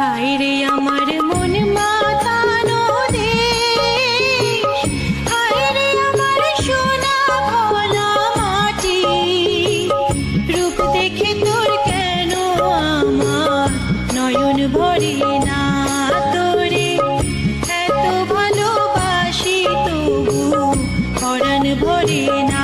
হায় রে আমার মন মাতানো দেশ, হায় রে আমার সোনা ভোলা মাটি, রূপ দেখে তোর কেন আমার নয়ন ভরে না, তোরে এত ভালোবাসি তবু পরাণ ভরে না।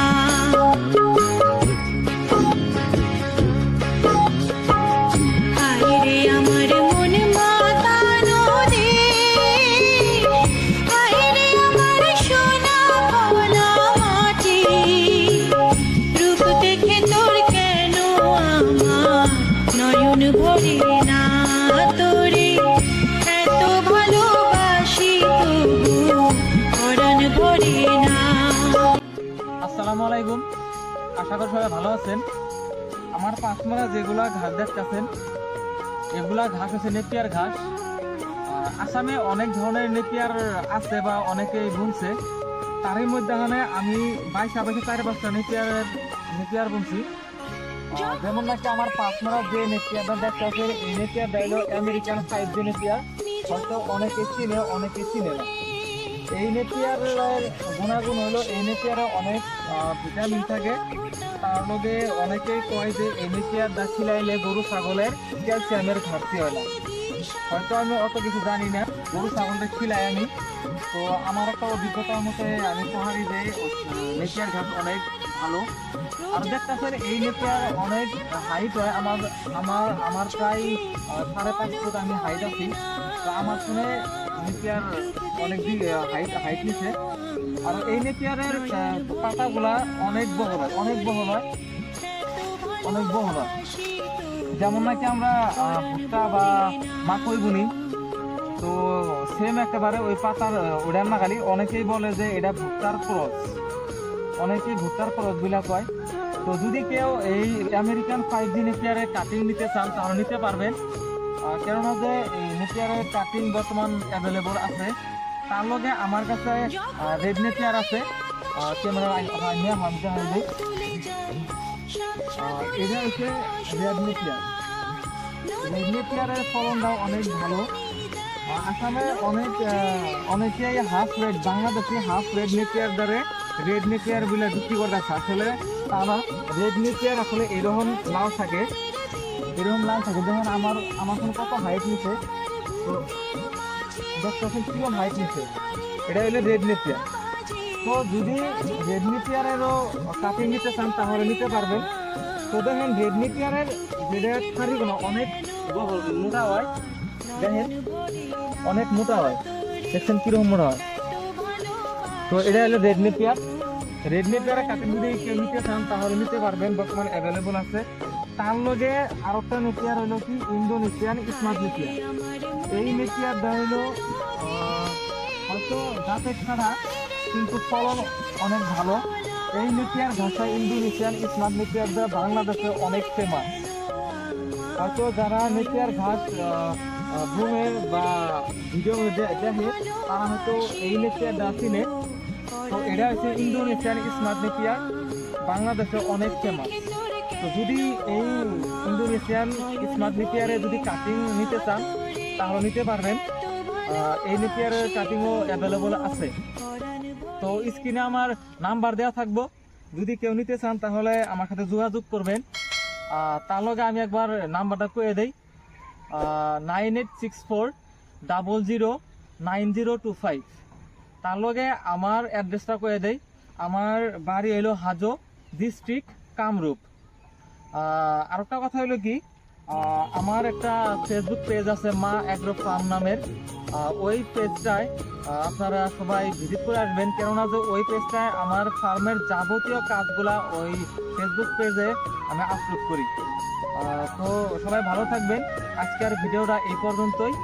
আসসালামু আলাইকুম, আশা করি সবাই ভালো আছেন। আমার পাঁচমারা যেগুলা ঘাস দেখতেছেন এগুলা ঘাস হচ্ছে নেপিয়ার ঘাস। আসামে অনেক ধরনের নেপিয়ার আছে বা অনেকেই বুনছে, তারই মধ্যে আমি 22-24টা নেপিয়ার বুনছি। যেমন নাকি আমার পাঁচমারা যে নেপিয়ারটা দেখতেছে এই নেপিয়ারটা হলো আমেরিকান 5G নেপিয়ার। হয়তো অনেকে চিনে অনেকে চিনে না। এই নেপিয়ারের গুণাগুণ হলো এই নেপিয়ারে অনেক ভিটামিন থাকে, তার লগে অনেকেই কয় যে এই নেপিয়ারটা খিলাইলে গরু ছাগলের ক্যালসিয়ামের ঘাটতি হয় না। হয়তো আমি অত কিছু জানি না, গরু ছাগলটা খিলাই আমি, তো আমার একটা অভিজ্ঞতার মতে আমি পাহাড়ি যে নেপিয়ার ঘাস অনেক ভালো। আর দেখতেছেন এই নেপিয়ার অনেক হাইট হয়, আমার প্রায় 5.5 ফুট আমি হাইট আছি। তো আমার শুনে নেপিয়ার অনেক হাইট নিচ্ছে। আর এই নেপিয়ারের পাতাগুলা অনেক বহল হয়। যেমন নাকি আমরা ভুট্টা বা মাকই বুনি, তো সেম একেবারে ওই পাতার ওইটার নাগালি অনেকেই বলে যে এটা ভুট্টার ক্রস বিলা কয়। তো যদি কেউ এই আমেরিকান 5G নেপিয়ারে কাটিং নিতে চান তাহলে নিতে পারবেন, কেননা যে এই নেপিয়ারের কাটিং বর্তমান অ্যাভেলেবল আছে। তার লগে আমার কাছে রেড নেপিয়ার আছে, ক্যামেরা এটা হচ্ছে রেড নেপিয়ারের ফলনটাও অনেক ভালো। আসামে অনেকেই বাংলাদেশি হাফ রেড নেপিয়ার দ্বারা রেড নেপিয়ার বলে বিক্রি করতেছে। আসলে তারা রেড নেপিয়ার আসলে এরকম লাল থাকে, যেমন আমার কত হাইট নিচ্ছে, তো 10% কিরকম হাইট নিচ্ছে, এটা হলো রেড নেপিয়ার। তো যদি রেড নেপিয়ারেরও কাটিং নিতে চান তাহলে নিতে পারবেন। তো দেখেন রেড নেপিয়ারের যেটা শাড়িগুলো অনেক মোটা হয়, দেখেন অনেক মোটা হয়, দেখছেন কিরকম মোটা হয়। তো এটা হলো রেড নেপিয়ারের কাটিং যদি কেউ নিতে চান তাহলে নিতে পারবেন, বর্তমানে অ্যাভেলেবল আছে। তার লগে আরেকটা নেপিয়ার হলো কি ইন্দোনেশিয়ান স্মার্ট নেপিয়ার। এই নেপিয়ারটা হলো হয়তো জাতের ছাড়া কিন্তু ফলন অনেক ভালো। এই নেপিয়ার ঘাসা ইন্দোনেশিয়ান স্মার্ট নেপিয়ারটা বাংলাদেশে অনেক ফেমাস। হয়তো যারা নেপিয়ার ঘাস ভ্রমের বা ভিডিও দেখে তারা হয়তো এই নেপিয়ারটা চিনে। তো এটা হচ্ছে ইন্দোনেশিয়ান স্মার্ট নেপিয়ার, বাংলাদেশে অনেক ফেমাস। তো যদি এই ইন্দোনেশিয়ান স্মার্ট নেপিয়ারে যদি কাটিং নিতে চান তাহলে নিতে পারবেন, এই নেপিয়ারের কাটিংও অ্যাভেলেবল আছে। তো স্ক্রিনে আমার নাম্বার দেওয়া থাকবো, যদি কেউ নিতে চান তাহলে আমার সাথে যোগাযোগ করবেন। তার লগে আমি একবার নাম্বারটা কয়ে দেই, 9864009025। তার লগে আমার অ্যাড্রেসটা কয়ে দেই। আমার বাড়ি এলো হাজো, ডিস্ট্রিক্ট কামরূপ। আর একটা কথা হলো কি, আমার একটা ফেসবুক পেজ আছে মা অ্যাগ্রো ফার্ম নামের। ওই পেজটায় আপনারা সবাই ভিজিট করে আসবেন, কেননা যে ওই পেজটায় আমার ফার্মের যাবতীয় কাজগুলা ওই ফেসবুক পেজে আমি আপলোড করি। তো সবাই ভালো থাকবেন, আজকের ভিডিওটা এই পর্যন্তই।